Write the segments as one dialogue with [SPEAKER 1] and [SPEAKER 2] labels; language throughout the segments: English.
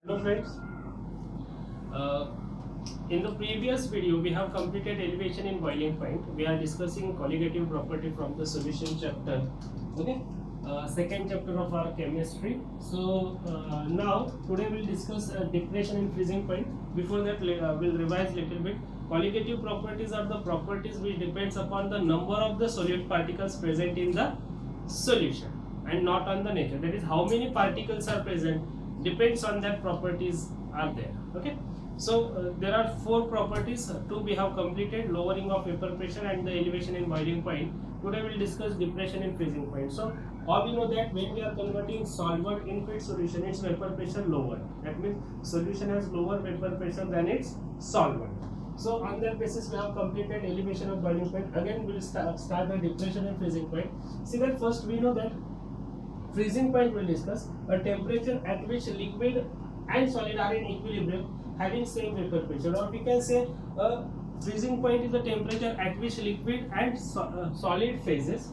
[SPEAKER 1] Hello friends, uh, in the previous video we have completed elevation in boiling point. We are discussing colligative property from the solution chapter, okay, second chapter of our chemistry. So now today we'll discuss depression in freezing point. Before that we'll revise little bit. Colligative properties are the properties which depends upon the number of the solute particles present in the solution and not on the nature. That is, how many particles are present depends on that properties are there. Okay, so there are four properties. Two we have completed: lowering of vapor pressure and the elevation in boiling point. Today we'll discuss depression in freezing point. So all we know that when we are converting solvent into its solution, its vapor pressure lower. That means solution has lower vapor pressure than its solvent. So on that basis we have completed elevation of boiling point. Again we'll start the depression and freezing point. See that first we know that freezing point will discuss a temperature at which liquid and solid are in equilibrium having same vapor pressure, or we can say a freezing point is the temperature at which liquid and solid phases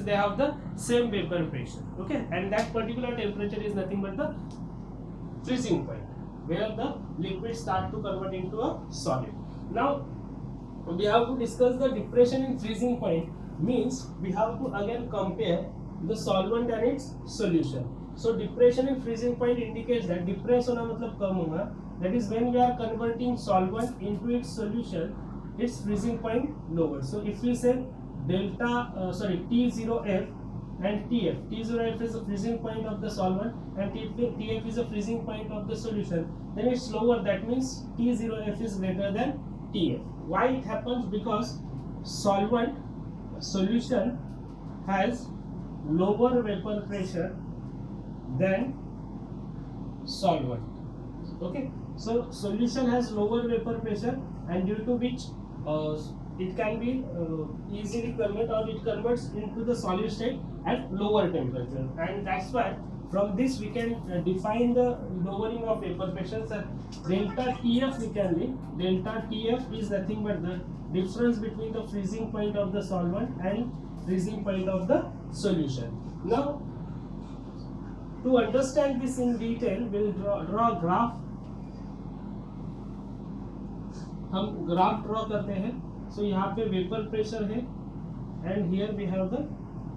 [SPEAKER 1] they have the same vapor pressure. Okay, and that particular temperature is nothing but the freezing point where the liquid start to convert into a solid. Now we have to discuss the depression in freezing point. Means we have to again compare the solvent and its solution. So depression in freezing point indicates that depress होना मतलब कम होगा. That is when we are converting solvent into its solution, its freezing point lower. So if we say T0F and TF. T0F is the freezing point of the solvent and TF is the freezing point of the solution. Then it's lower. That means T0F is greater than TF. Why it happens? Because solution has lower vapor pressure than solvent. Okay, so solution has lower vapor pressure, and due to which it can be easily converted, or it converts into the solid state at lower temperature, and that's why from this we can define the lowering of vapor pressure. So delta TF we can read. Delta TF is nothing but the difference between the freezing point of the solvent and freezing point of the solution. Now to understand this in detail, we'll draw graph. हम graph draw करते हैं. सो यहाँ पे vapour pressure है and here we have the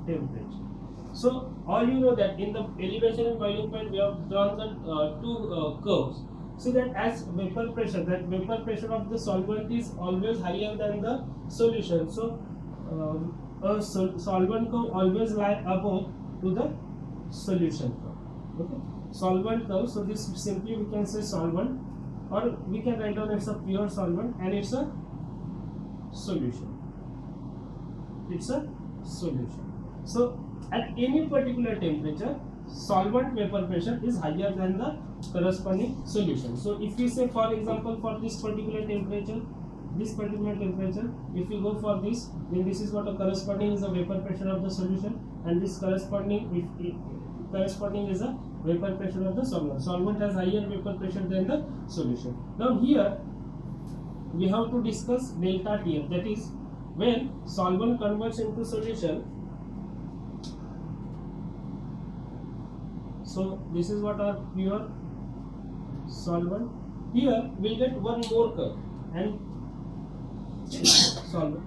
[SPEAKER 1] temperature. So all you know that in the elevation and boiling point we have drawn the two curves. See that as vapor pressure, that vapor pressure of the solvent is always higher than the solution. So a solvent curve always lie above to the solution curve. Okay, solvent curve. So this simply we can say solvent, or we can write down it's a pure solvent and it's a solution. It's a solution. So at any particular temperature, solvent vapor pressure is higher than the corresponding solution. So if we say, for example, for this particular temperature, if we go for this, then this is what a corresponding is the vapor pressure of the solution, and this corresponding is the vapor pressure of the solvent. Solvent has higher vapor pressure than the solution. Now here we have to discuss delta TF. That is when solvent converts into solution. So this is what our pure solvent. Here we will get one more curve and solvent.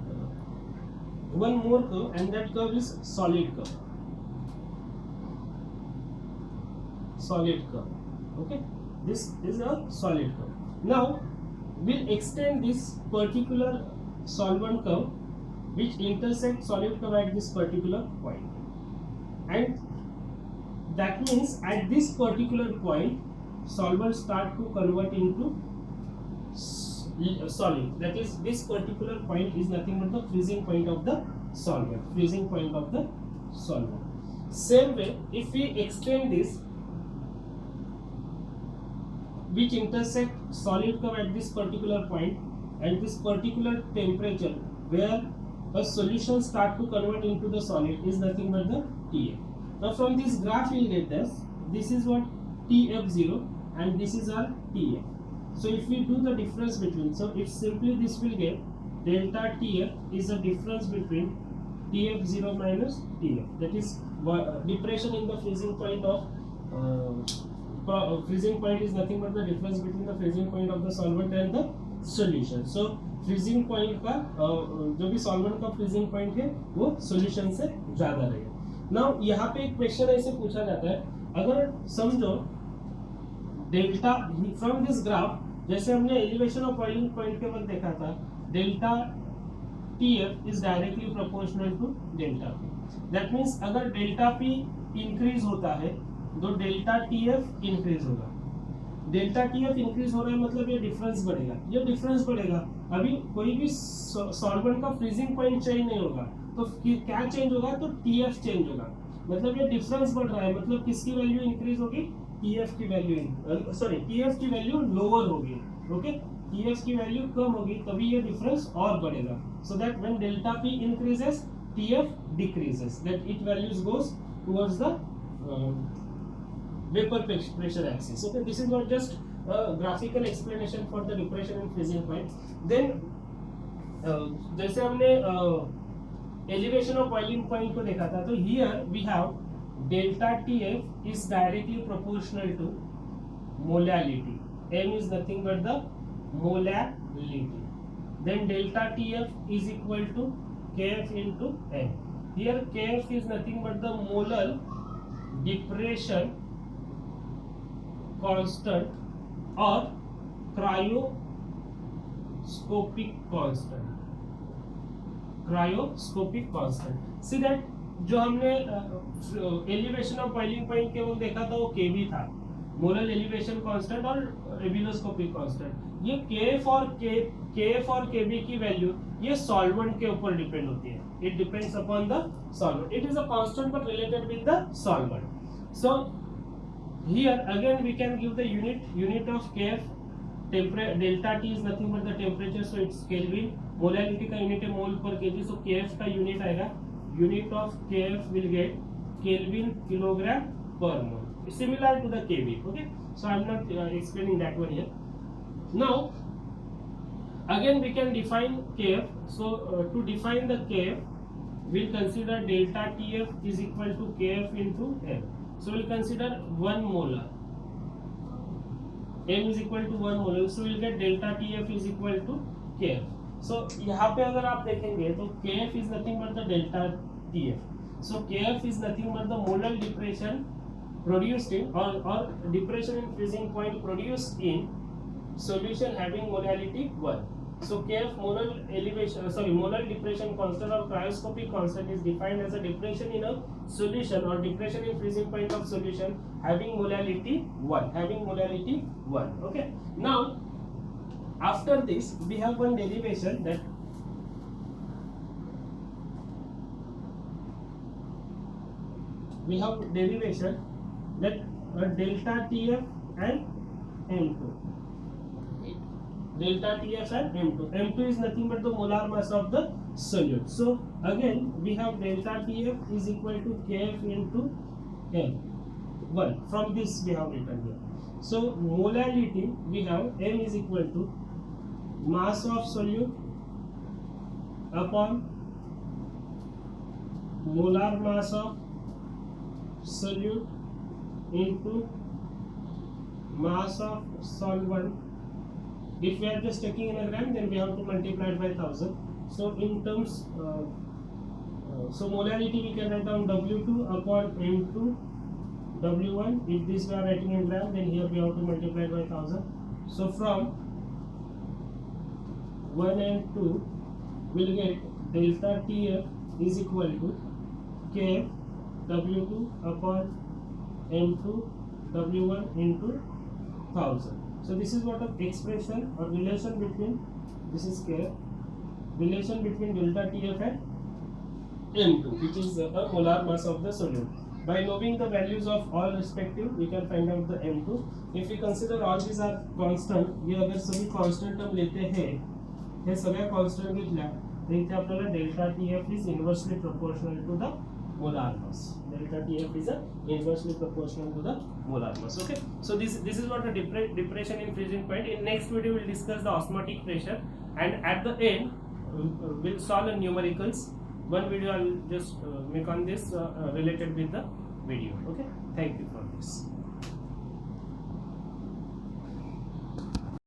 [SPEAKER 1] One more curve, and that curve is solid curve. Solid curve. Okay, this is a solid curve. Now we'll extend this particular solvent curve which intersects solid curve at this particular point, and that means at this particular point solvent start to convert into solid. That is, this particular point is nothing but the freezing point of the solvent. Same way, if we extend this which intersect solid curve at this particular point and this particular temperature where a solution start to convert into the solid is nothing but the TF. Now from this graph you will get this. This is what TF0 and this is our TF. So if we do the difference between, so it's simply this will get delta TF is the difference between TF0 minus TF. That is depression in the freezing point of freezing point is nothing but the difference between the freezing point of the solvent and the solution. So freezing point का जो भी solvent का freezing point है वो solution से ज़्यादा रहेगा. Now यहाँ पे एक क्वेश्चन ऐसे पूछा जाता है, अगर समझो डेल्टा फ्रॉम दिस ग्राफ, जैसे हमने एलिवेशन ऑफ बॉइलिंग पॉइंट के वक्त देखा था, delta TF is directly proportional to delta P. That means अगर डेल्टा P इंक्रीज होता है तो डेल्टा TF इंक्रीज होगा. डेल्टा TF इंक्रीज हो रहा है मतलब ये डिफरेंस बढ़ेगा, ये डिफरेंस बढ़ेगा. अभी कोई भी सॉल्वेंट का फ्रीजिंग पॉइंट चेंज नहीं होगा तो क्या चेंज होगा, तो TF चेंज होगा. मतलब ये डिफरेंस बढ़ रहा है, मतलब किसकी वैल्यू इंक्रीज होगी, TF की वैल्यू TF की वैल्यू लोअर होगी. ओके, TF की वैल्यू कम होगी तभी ये डिफरेंस और बढ़ेगा. So that when delta P increases TF decreases, that its values goes towards the vapor pressure axis. Okay, this is not just a graphical explanation for the depression and freezing point. Then जैसे हमने elevation of boiling point को देखा था, तो here we have delta TF is directly proportional to molality. M is nothing but the molality. Then delta TF is equal to Kf into M. Here Kf is nothing but the molar depression constant or cryoscopic constant. Cryoscopic constant. See that जो हमने elevation of boiling point के वो देखा था वो Kb था, molar elevation constant और ebullioscopic constant. ये Kf और Kb की वैल्यू ये सॉल्वेंट के ऊपर डिपेंड होती है. It depends upon the solvent. It is a constant but related with the solvent. So here again we can give the unit of Kf. Delta T is nothing but the temperature, so it's kelvin. Molality का unit है mole per KG, so Kf का unit आएगा, unit of Kf will gate kelvin kilogram पर मोल, similar to the Kb. Okay, so I am not explaining that one here. Now again we can define Kf. So to define the Kf, we'll consider delta TF is equal to Kf into M. So we'll consider 1 molar. M is equal to 1 molar. So we'll get delta TF is equal to Kf. So यहाँ पे अगर आप देखेंगे तो Kf is nothing but the delta TF. So Kf is nothing but the molar depression produced in or depression in freezing point produced in solution having molality 1. So Kf molar depression constant or cryoscopic constant is defined as a depression in a solution or depression in freezing point of solution having molality 1. Okay, now after this we have one derivation that delta TF and M2. Delta TF and M2. M2 is nothing but the molar mass of the solute. So again we have delta TF is equal to Kf into M1. From this we have written here. So molality we have M is equal to mass of solute upon molar mass of solute into mass of solvent. If we are just taking in a gram, then we have to multiply it by 1000. So in terms, so molarity we can write down W2 upon M2 W1. If this we are writing in gram, then here we have to multiply it by 1000. So from 1 and 2 will get delta TF is equal to K W2 upon M2 W1 into 1000. So this is what a expression or relation between, this is K, relation between delta TF and M2, which is a molar mass of the solute. By knowing the values of all respective, we can find out the M2. If we consider all these are constant, ये अगर सभी constant हम लेते हैं, हे सगळ्या constant घेतल्या, तर इथे आपल्याला delta TF is inversely proportional to the molar mass. Delta TF is inversely proportional to the molar mass. Okay, so this is what a depression in freezing point. In next video we'll discuss the osmotic pressure, and at the end we'll solve the numericals. One video I'll just make on this related with the video. Okay, thank you for this.